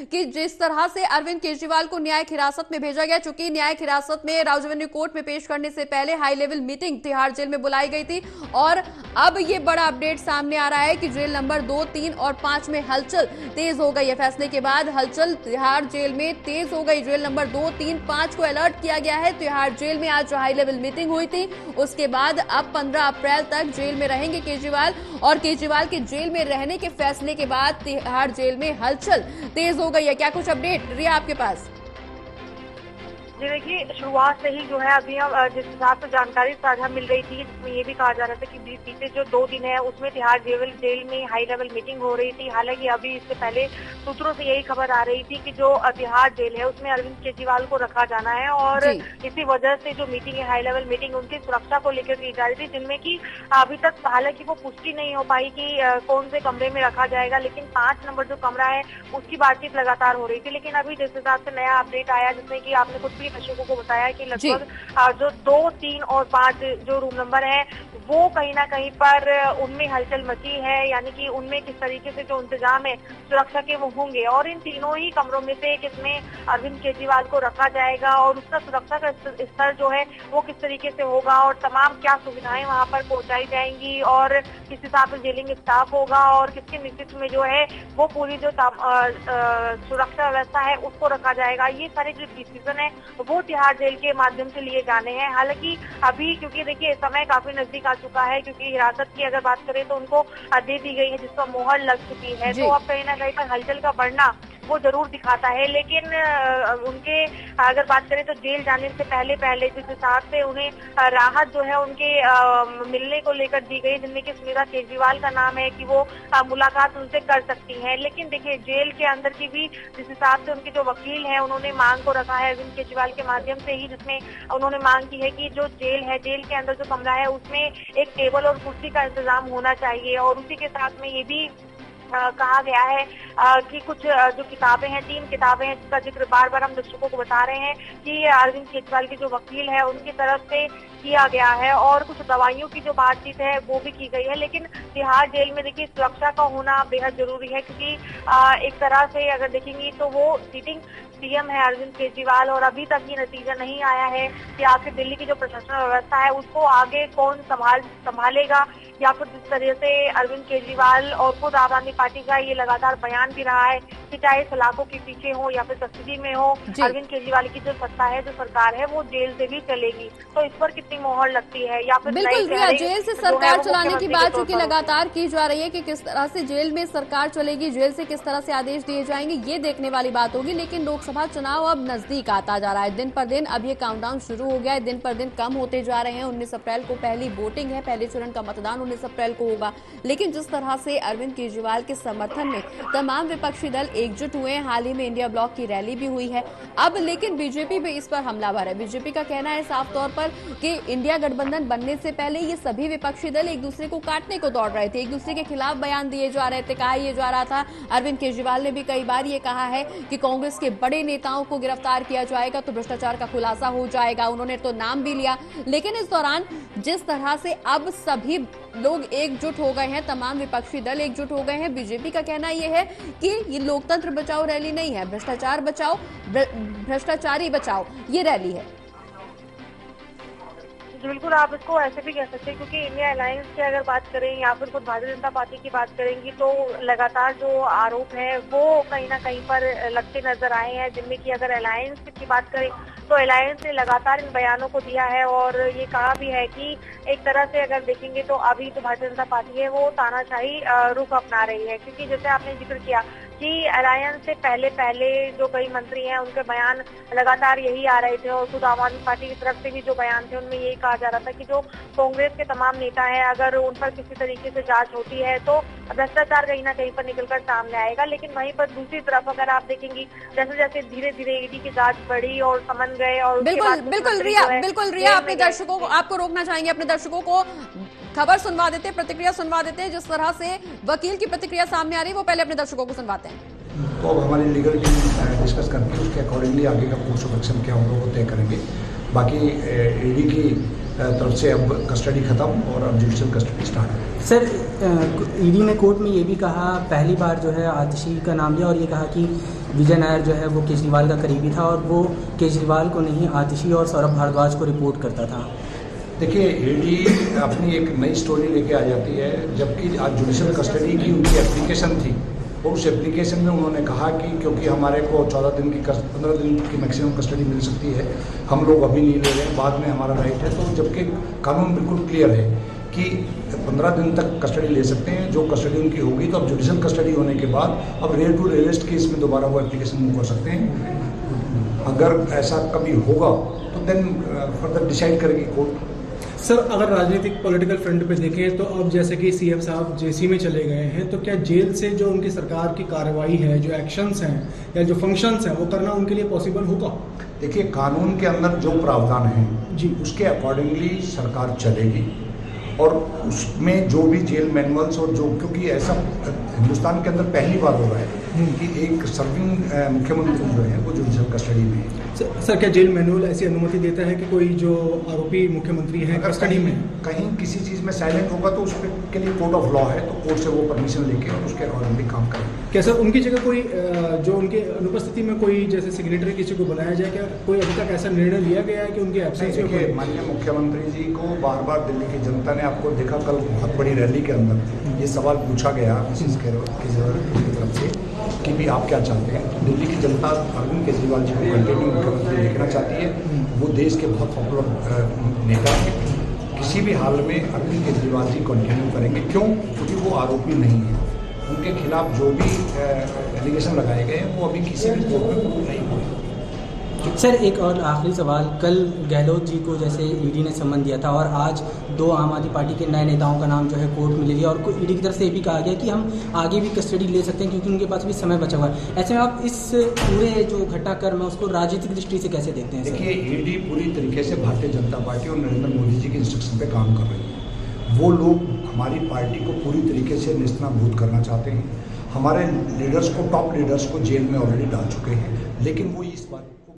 कि जिस तरह से अरविंद केजरीवाल को न्यायिक हिरासत में भेजा गया, चूंकि न्यायिक हिरासत में राजधानी कोर्ट में पेश करने से पहले high level meeting Tihar jail में बुलाई गई थी और अब ये बड़ा अपडेट सामने आ रहा है कि जेल नंबर 2, 3 और 5 में हलचल तेज हो गई है। फैसले के बाद हलचल तिहाड़ जेल में तेज हो गई। जेल नंबर 2, 3, 5 को अलर्ट किया गया है। तिहाड़ जेल में आज हाई लेवल मीटिंग हुई थी, उसके बाद अब 15 अप्रैल तक जेल में रहेंगे केजरीवाल और केजरीवाल के जेल में रहने के फैसले के बाद तिहाड़ जेल में हलचल तेज हो गई है। क्या कुछ अपडेट रिया आपके पास? जी देखिए, शुरुआत से ही जो है अभी हम जिस हिसाब से जानकारी साझा मिल रही थी, जिसमें ये भी कहा जा रहा था कि बीते जो 2 दिन है उसमें तिहाड़ जेल में हाई लेवल मीटिंग हो रही थी। हालांकि अभी इससे पहले सूत्रों से यही खबर आ रही थी कि जो तिहाड़ जेल है उसमें अरविंद केजरीवाल को रखा जाना है और इसी वजह से जो मीटिंग है, हाई लेवल मीटिंग, उनकी सुरक्षा को लेकर की जा रही थी, जिनमें की अभी तक हालांकि वो पुष्टि नहीं हो पाई कि कौन से कमरे में रखा जाएगा, लेकिन 5 नंबर जो कमरा है उसकी बातचीत लगातार हो रही थी। लेकिन अभी जिस हिसाब से नया अपडेट आया, जिसमें कि आपने खुद दर्शकों को बताया कि लगभग जो 2, 3 और 5 जो रूम नंबर है वो कहीं ना कहीं पर उनमें हलचल मची है, यानी कि उनमें किस तरीके से जो इंतजाम है सुरक्षा के वो होंगे और इन तीनों ही कमरों में से किसमें अरविंद केजरीवाल को रखा जाएगा और उसका सुरक्षा का स्तर जो है वो किस तरीके से होगा और तमाम क्या सुविधाएं वहां पर पहुंचाई जाएंगी और किस हिसाब से जेलिंग स्टाफ होगा और किसके नेतृत्व में जो है वो पूरी जो सुरक्षा व्यवस्था है उसको रखा जाएगा। ये सारे जो डिसीजन है वो तिहाड़ जेल के माध्यम से लिए जाने हैं। हालांकि अभी क्योंकि देखिए समय काफी नजदीक आ चुका है, क्योंकि हिरासत की अगर बात करें तो उनको दे दी गई है, जिसका मोहर लग चुकी है, तो अब कहीं ना कहीं पर हलचल का बढ़ना वो जरूर दिखाता है। लेकिन उनके अगर बात करें तो जेल जाने से पहले जिस हिसाब से उन्हें राहत जो है उनके मिलने को लेकर दी गई, जिनमें कि सुनीता केजरीवाल का नाम है कि वो मुलाकात उनसे कर सकती हैं। लेकिन देखिए जेल के अंदर की भी जिस हिसाब से उनके जो वकील हैं उन्होंने मांग को रखा है अरविंद केजरीवाल के माध्यम से ही, जिसमें उन्होंने मांग की है कि जो जेल है, जेल के अंदर जो कमरा है उसमें एक टेबल और कुर्सी का इंतजाम होना चाहिए और उसी के साथ में ये भी कहा गया है कि कुछ जो किताबें हैं, 3 किताबें हैं जिसका जिक्र बार बार हम दर्शकों को बता रहे हैं कि अरविंद केजरीवाल के जो वकील है उनकी तरफ से किया गया है और कुछ दवाइयों की जो बातचीत है वो भी की गई है। लेकिन तिहाड़ जेल में देखिए सुरक्षा का होना बेहद जरूरी है, क्योंकि एक तरह से अगर देखेंगे तो वो सीटिंग सीएम है अरविंद केजरीवाल और अभी तक ये नतीजा नहीं आया है कि आखिर दिल्ली की जो प्रशासन व्यवस्था है उसको आगे कौन संभालेगा, या फिर जिस तरह से अरविंद केजरीवाल और खुद आम आदमी पार्टी का ये लगातार बयान भी रहा है कि चाहे सलाखों के पीछे हो या फिर कस्टडी में हो, अरविंद केजरीवाल की जो सत्ता है, जो सरकार है, वो जेल से भी चलेगी। तो इस पर कितनी मोहर लगती है या फिर बिल्कुल रिया, जेल से सरकार चलाने की बात चूंकि लगातार की जा रही है कि किस तरह से जेल में सरकार चलेगी, जेल से किस तरह से आदेश दिए जाएंगे, ये देखने वाली बात होगी। लेकिन लोकसभा चुनाव अब नजदीक आता जा रहा है, दिन पर दिन अब ये काउंटडाउन शुरू हो गया है, दिन पर दिन कम होते जा रहे हैं। 19 अप्रैल को पहली वोटिंग है, पहले चरण का मतदान 19 अप्रैल को होगा। लेकिन जिस तरह से अरविंद केजरीवाल के समर्थन में तमाम विपक्षी दल एकजुट हुए हैं, हाल ही में इंडिया ब्लॉक की रैली भी हुई है। अब लेकिन बीजेपी भी इस पर हमलावर है। बीजेपी का कहना है साफ तौर पर कि इंडिया गठबंधन बनने से पहले ये सभी विपक्षी दल एक दूसरे को काटने को दौड़ रहे थे, एक दूसरे के खिलाफ बयान दिए जा रहे थे, कहा यह जा रहा था। अरविंद केजरीवाल ने भी कई बार ये कहा है कि कांग्रेस के बड़े नेताओं को गिरफ्तार किया जाएगा तो भ्रष्टाचार का खुलासा हो जाएगा, उन्होंने तो नाम भी लिया। लेकिन इस दौरान जिस तरह से अब सभी लोग एकजुट हो गए हैं, तमाम विपक्षी दल एकजुट हो गए हैं, बीजेपी का कहना यह है कि ये लोकतंत्र बचाओ रैली नहीं है, भ्रष्टाचार बचाओ, भ्रष्टाचारी बचाओ ये रैली है। बिल्कुल आप इसको ऐसे भी कह सकते हैं, क्योंकि इंडिया अलायंस की अगर बात करें या फिर खुद भारतीय जनता पार्टी की बात करेंगी तो लगातार जो आरोप है वो कहीं ना कहीं पर लगते नजर आए हैं, जिनमें कि अगर अलायंस की बात करें तो अलायंस ने लगातार इन बयानों को दिया है और ये कहा भी है कि एक तरह से अगर देखेंगे तो अभी तो भारतीय जनता पार्टी है वो तानाशाही रुख अपना रही है, क्योंकि जैसे आपने जिक्र किया कि अलायंस से पहले जो कई मंत्री हैं उनके बयान लगातार यही आ रहे थे और खुद आम आदमी पार्टी की तरफ से भी जो बयान थे उनमें यही कहा जा रहा था कि जो कांग्रेस के तमाम नेता हैं अगर उन पर किसी तरीके से जांच होती है तो भ्रष्टाचार कहीं ना कहीं पर निकलकर सामने आएगा। लेकिन वहीं पर दूसरी तरफ अगर आप देखेंगी जैसे जैसे धीरे धीरे ईडी की जांच बढ़ी और समन गए और बिल्कुल रिया अपने दर्शकों को, आपको रोकना चाहेंगे, अपने दर्शकों को खबर सुनवा देते, प्रतिक्रिया सुनवा देते हैं। जिस तरह से वकील की प्रतिक्रिया सामने आ रही है वो पहले अपने दर्शकों को सुनवाते हैं। तो अब हमारी लीगल टीम डिस्कस करके उसके अकॉर्डिंगली आगे का कोर्स ऑफ एक्शन क्या होगा वो तय करेंगे। बाकी ईडी की तरफ से अब कस्टडी खत्म और अब जुडिशियल कस्टडी स्टार्ट है। सर ईडी ने कोर्ट में ये भी कहा, पहली बार जो है आतिशी का नाम लिया और ये कहा कि विजय नायर जो है वो केजरीवाल का करीबी था और वो केजरीवाल को नहीं आतिशी और सौरभ भारद्वाज को रिपोर्ट करता था। देखिए, ईडी अपनी एक नई स्टोरी लेके आ जाती है, जबकि आज जुडिशियल कस्टडी की उनकी एप्लीकेशन थी और उस एप्लीकेशन में उन्होंने कहा कि क्योंकि हमारे को 15 दिन की मैक्सिमम कस्टडी मिल सकती है, हम लोग अभी नहीं ले रहे हैं, बाद में हमारा राइट है। तो जबकि कानून बिल्कुल क्लियर है कि 15 दिन तक कस्टडी ले सकते हैं, जो कस्टडी उनकी होगी। तो अब जुडिशियल कस्टडी होने के बाद अब रेयर टू रेरेस्ट केस में दोबारा वो एप्लीकेशन मूव कर सकते हैं। अगर ऐसा कभी होगा तो देन फर्दर डिसाइड करेगी कोर्ट। सर, अगर राजनीतिक पॉलिटिकल फ्रंट पे देखें तो अब जैसे कि सीएम साहब जेसी में चले गए हैं, तो क्या जेल से जो उनकी सरकार की कार्रवाई है, जो एक्शंस हैं या जो फंक्शंस हैं, वो करना उनके लिए पॉसिबल होगा? देखिए, कानून के अंदर जो प्रावधान है जी, उसके अकॉर्डिंगली सरकार चलेगी और उसमें जो भी जेल मैनुअल्स और जो, क्योंकि ऐसा हिंदुस्तान के अंदर पहली बार हो रहा है कि एक सर्विंग मुख्यमंत्री जो है वो जुडिशियल कस्टडी में है। सर, क्या जेल मैनुअल ऐसी अनुमति देता है कि कोई जो आरोपी मुख्यमंत्री है कस्टडी में कहीं किसी चीज़ में साइलेंट होगा तो उसके लिए कोर्ट ऑफ लॉ है, तो कोर्ट से वो परमिशन लेके और उसके अकॉर्डिंगली काम करेंगे। क्या सर उनकी जगह कोई जो उनके अनुपस्थिति में कोई जैसे सिग्नेटरी किसी को बनाया जाए? क्या कोई अभी तक ऐसा निर्णय लिया गया है कि उनकी एब्सेंस में? देखिए, माननीय मुख्यमंत्री जी को बार बार दिल्ली की जनता ने, आपको देखा कल बहुत बड़ी रैली के अंदर ये सवाल पूछा गया मिसेस केजरीवाल की तरफ से कि भी आप क्या चाहते हैं। दिल्ली की जनता अरविंद केजरीवाल जी को कंटिन्यू मुख्यमंत्री देखना चाहती है। वो देश के बहुत पॉपुलर नेता हैं। किसी भी हाल में अरविंद केजरीवाल जी कंटिन्यू करेंगे। क्यों? क्योंकि वो आरोपी नहीं है। उनके खिलाफ जो भी एलिगेशन लगाए गए हैं वो अभी किसी भी कोर्ट में प्रूव नहीं हुए। सर, एक और आखिरी सवाल, कल गहलोत जी को जैसे ईडी ने सम्मन दिया था और आज 2 आम आदमी पार्टी के नए नेताओं का नाम जो है कोर्ट में ले लिया और ईडी की तरफ से ये भी कहा गया कि हम आगे भी कस्टडी ले सकते हैं क्योंकि उनके पास भी समय बचा हुआ है। ऐसे में आप इस पूरे जो घटनाक्रम है उसको राजनीतिक दृष्टि से कैसे देखते हैं? देखिए, ईडी पूरी तरीके से भारतीय जनता पार्टी और नरेंद्र मोदी जी के इंस्ट्रक्शन पे काम कर रही है। वो लोग हमारी पार्टी को पूरी तरीके से नेस्तनाबूद करना चाहते हैं। हमारे लीडर्स को, टॉप लीडर्स को जेल में ऑलरेडी डाल चुके हैं, लेकिन वो इस बात